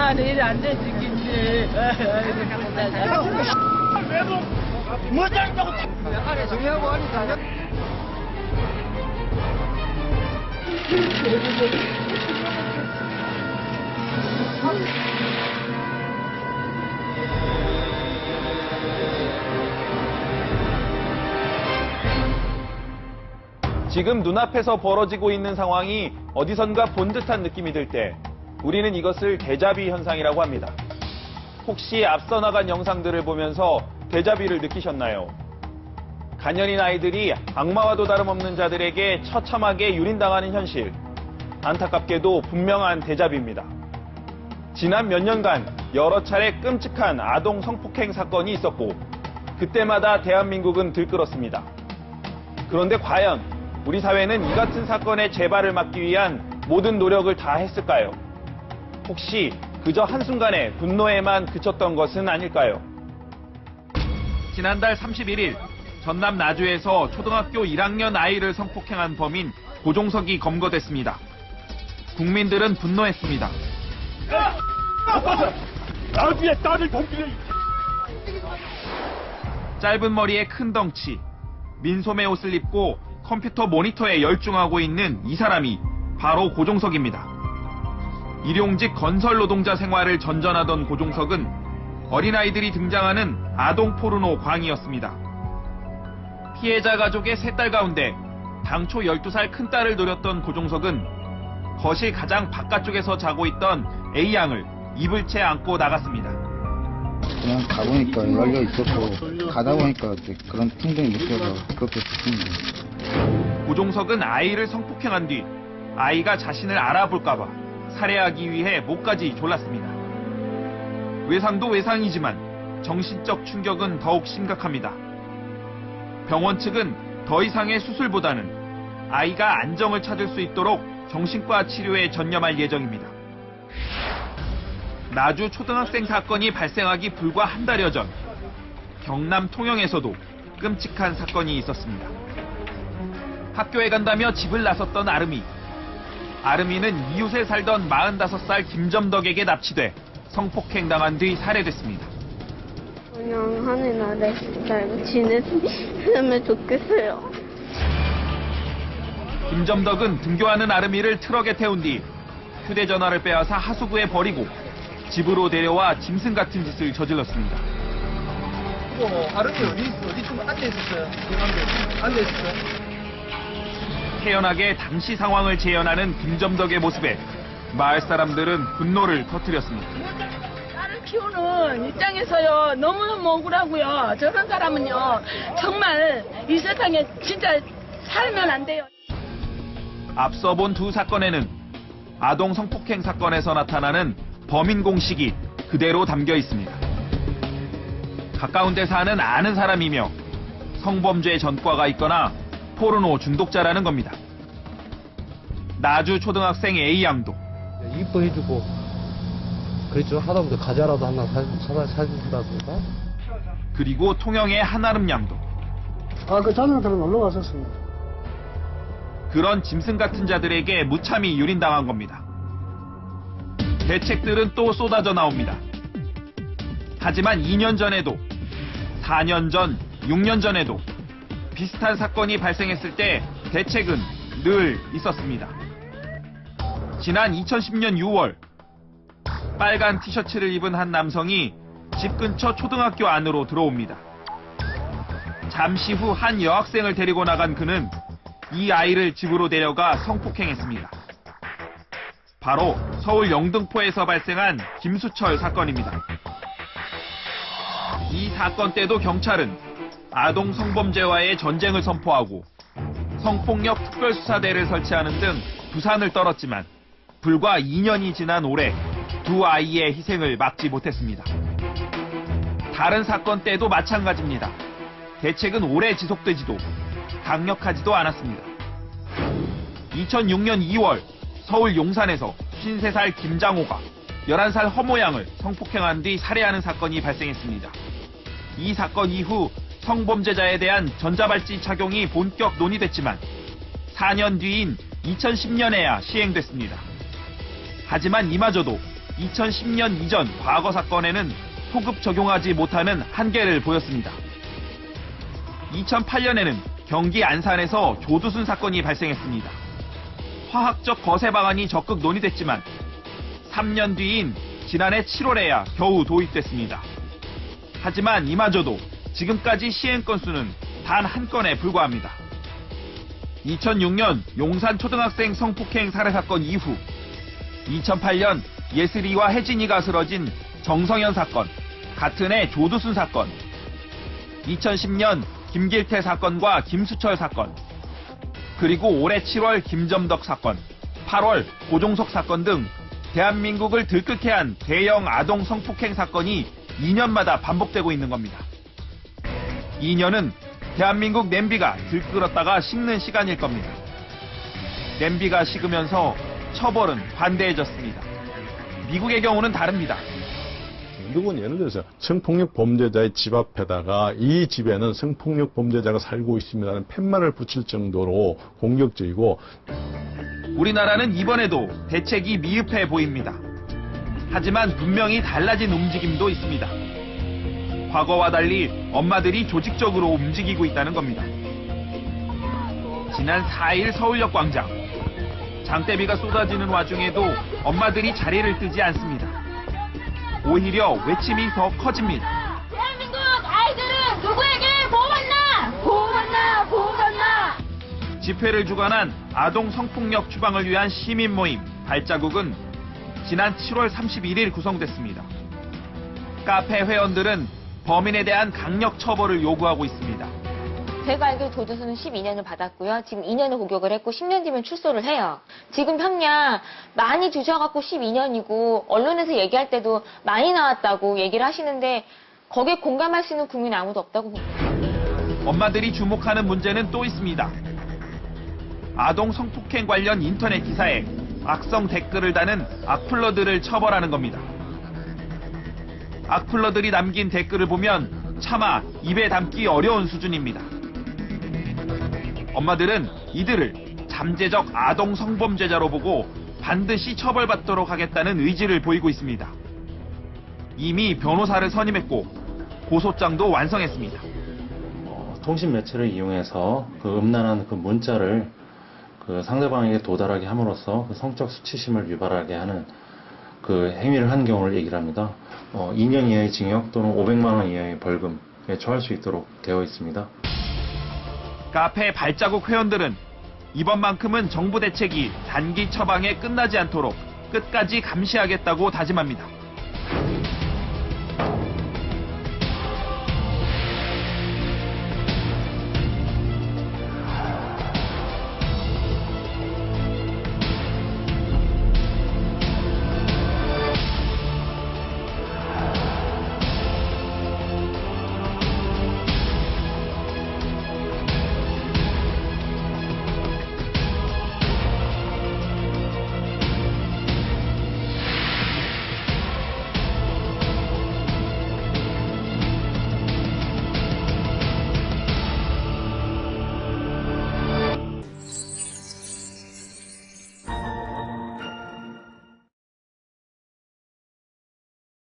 아, 내일 안 되겠지. 매도 뭐 잘다고 안에 정리하고 안에 당장. 지금 눈앞에서 벌어지고 있는 상황이 어디선가 본 듯한 느낌이 들 때 우리는 이것을 데자비 현상이라고 합니다. 혹시 앞서 나간 영상들을 보면서 데자비를 느끼셨나요? 가녀린 아이들이 악마와도 다름없는 자들에게 처참하게 유린당하는 현실. 안타깝게도 분명한 데자비입니다. 지난 몇 년간 여러 차례 끔찍한 아동 성폭행 사건이 있었고 그때마다 대한민국은 들끓었습니다. 그런데 과연 우리 사회는 이 같은 사건의 재발을 막기 위한 모든 노력을 다 했을까요? 혹시 그저 한순간에 분노에만 그쳤던 것은 아닐까요? 지난달 31일 전남 나주에서 초등학교 1학년 아이를 성폭행한 범인 고종석이 검거됐습니다. 국민들은 분노했습니다. 나중에 딸을 동기를. 짧은 머리에 큰 덩치, 민소매 옷을 입고 컴퓨터 모니터에 열중하고 있는 이 사람이 바로 고종석입니다. 일용직 건설 노동자 생활을 전전하던 고종석은 어린아이들이 등장하는 아동 포르노 광이었습니다. 피해자 가족의 3딸 가운데 당초 12살 큰딸을 노렸던 고종석은 거실 가장 바깥쪽에서 자고 있던 A양을 이불 채 안고 나갔습니다. 그냥 가보니까 열려 있었고 가다 보니까 그런 충동이 느껴서 그렇게 됐습니다. 고종석은 아이를 성폭행한 뒤 아이가 자신을 알아볼까봐 살해하기 위해 목까지 졸랐습니다. 외상도 외상이지만 정신적 충격은 더욱 심각합니다. 병원 측은 더 이상의 수술보다는 아이가 안정을 찾을 수 있도록 정신과 치료에 전념할 예정입니다. 나주 초등학생 사건이 발생하기 불과 한 달여 전 경남 통영에서도 끔찍한 사건이 있었습니다. 학교에 간다며 집을 나섰던 아름이. 아름이는 이웃에 살던 45살 김점덕에게 납치돼 성폭행당한 뒤 살해됐습니다. 그냥 하늘나라에 살고 지냈으면 좋겠어요. 김점덕은 등교하는 아름이를 트럭에 태운 뒤 휴대전화를 빼앗아 하수구에 버리고 집으로 데려와 짐승 같은 짓을 저질렀습니다. 아름이 어디쯤 앉아있었어요? 앉아있었어요? 태연하게 당시 상황을 재현하는 김점덕의 모습에 마을 사람들은 분노를 터뜨렸습니다. 딸을 키우는 입장에서요, 너무너무 억울하고요. 저런 사람은요, 정말 이 세상에 진짜 살면 안 돼요. 앞서 본 두 사건에는 아동 성폭행 사건에서 나타나는 범인 공식이 그대로 담겨 있습니다. 가까운 데 사는 아는 사람이며 성범죄 전과가 있거나 포르노 중독자라는 겁니다. 나주 초등학생 A양도 이뻐해주고 그랬죠. 하다보다 과자라도 하나 사준다든가. 그리고 통영의 한아름 양도 그 자녀들은 놀러 갔었습니다. 그런 짐승 같은 자들에게 무참히 유린당한 겁니다. 대책들은 또 쏟아져 나옵니다. 하지만 2년 전에도 4년 전, 6년 전에도 비슷한 사건이 발생했을 때 대책은 늘 있었습니다. 지난 2010년 6월 빨간 티셔츠를 입은 한 남성이 집 근처 초등학교 안으로 들어옵니다. 잠시 후 한 여학생을 데리고 나간 그는 이 아이를 집으로 데려가 성폭행했습니다. 바로 서울 영등포에서 발생한 김수철 사건입니다. 이 사건 때도 경찰은 아동 성범죄와의 전쟁을 선포하고 성폭력 특별수사대를 설치하는 등 부산을 떨었지만 불과 2년이 지난 올해 두 아이의 희생을 막지 못했습니다. 다른 사건 때도 마찬가지입니다. 대책은 오래 지속되지도 강력하지도 않았습니다. 2006년 2월 서울 용산에서 53살 김장호가 11살 허모양을 성폭행한 뒤 살해하는 사건이 발생했습니다. 이 사건 이후 성범죄자에 대한 전자발찌 착용이 본격 논의됐지만 4년 뒤인 2010년에야 시행됐습니다. 하지만 이마저도 2010년 이전 과거 사건에는 소급 적용하지 못하는 한계를 보였습니다. 2008년에는 경기 안산에서 조두순 사건이 발생했습니다. 화학적 거세 방안이 적극 논의됐지만 3년 뒤인 지난해 7월에야 겨우 도입됐습니다. 하지만 이마저도 지금까지 시행 건수는 단 한 건에 불과합니다. 2006년 용산 초등학생 성폭행 살해 사건 이후 2008년 예슬이와 혜진이가 쓰러진 정성현 사건, 같은 해 조두순 사건, 2010년 김길태 사건과 김수철 사건, 그리고 올해 7월 김점덕 사건, 8월 고종석 사건 등 대한민국을 들끓게 한 대형 아동 성폭행 사건이 2년마다 반복되고 있는 겁니다. 2년은 대한민국 냄비가 들끓었다가 식는 시간일 겁니다. 냄비가 식으면서 처벌은 관대해졌습니다. 미국의 경우는 다릅니다. 미국은 예를 들어서 성폭력 범죄자의 집 앞에다가 이 집에는 성폭력 범죄자가 살고 있습니다는 팻말을 붙일 정도로 공격적이고, 우리나라는 이번에도 대책이 미흡해 보입니다. 하지만 분명히 달라진 움직임도 있습니다. 과거와 달리 엄마들이 조직적으로 움직이고 있다는 겁니다. 지난 4일 서울역 광장. 장대비가 쏟아지는 와중에도 엄마들이 자리를 뜨지 않습니다. 오히려 외침이 더 커집니다. 대한민국 아이들은 누구에게 보호받나? 보호받나? 보호받나? 집회를 주관한 아동 성폭력 추방을 위한 시민 모임 발자국은 지난 7월 31일 구성됐습니다. 카페 회원들은 범인에 대한 강력 처벌을 요구하고 있습니다. 제가 알기로 조두순은 12년을 받았고요. 지금 2년을 복역을 했고 10년 뒤면 출소를 해요. 지금 형량 많이 주셔갖고 12년이고 언론에서 얘기할 때도 많이 나왔다고 얘기를 하시는데 거기에 공감할 수 있는 국민이 아무도 없다고 봅니다. 엄마들이 주목하는 문제는 또 있습니다. 아동 성폭행 관련 인터넷 기사에 악성 댓글을 다는 악플러들을 처벌하는 겁니다. 악플러들이 남긴 댓글을 보면 차마 입에 담기 어려운 수준입니다. 엄마들은 이들을 잠재적 아동 성범죄자로 보고 반드시 처벌받도록 하겠다는 의지를 보이고 있습니다. 이미 변호사를 선임했고 고소장도 완성했습니다. 통신 매체를 이용해서 그 음란한 그 문자를 그 상대방에게 도달하게 함으로써 그 성적 수치심을 유발하게 하는 그 행위를 한 경우를 얘기를 합니다. 2년 이하의 징역 또는 500만 원 이하의 벌금에 처할 수 있도록 되어 있습니다. 카페 발자국 회원들은 이번만큼은 정부 대책이 단기 처방에 끝나지 않도록 끝까지 감시하겠다고 다짐합니다.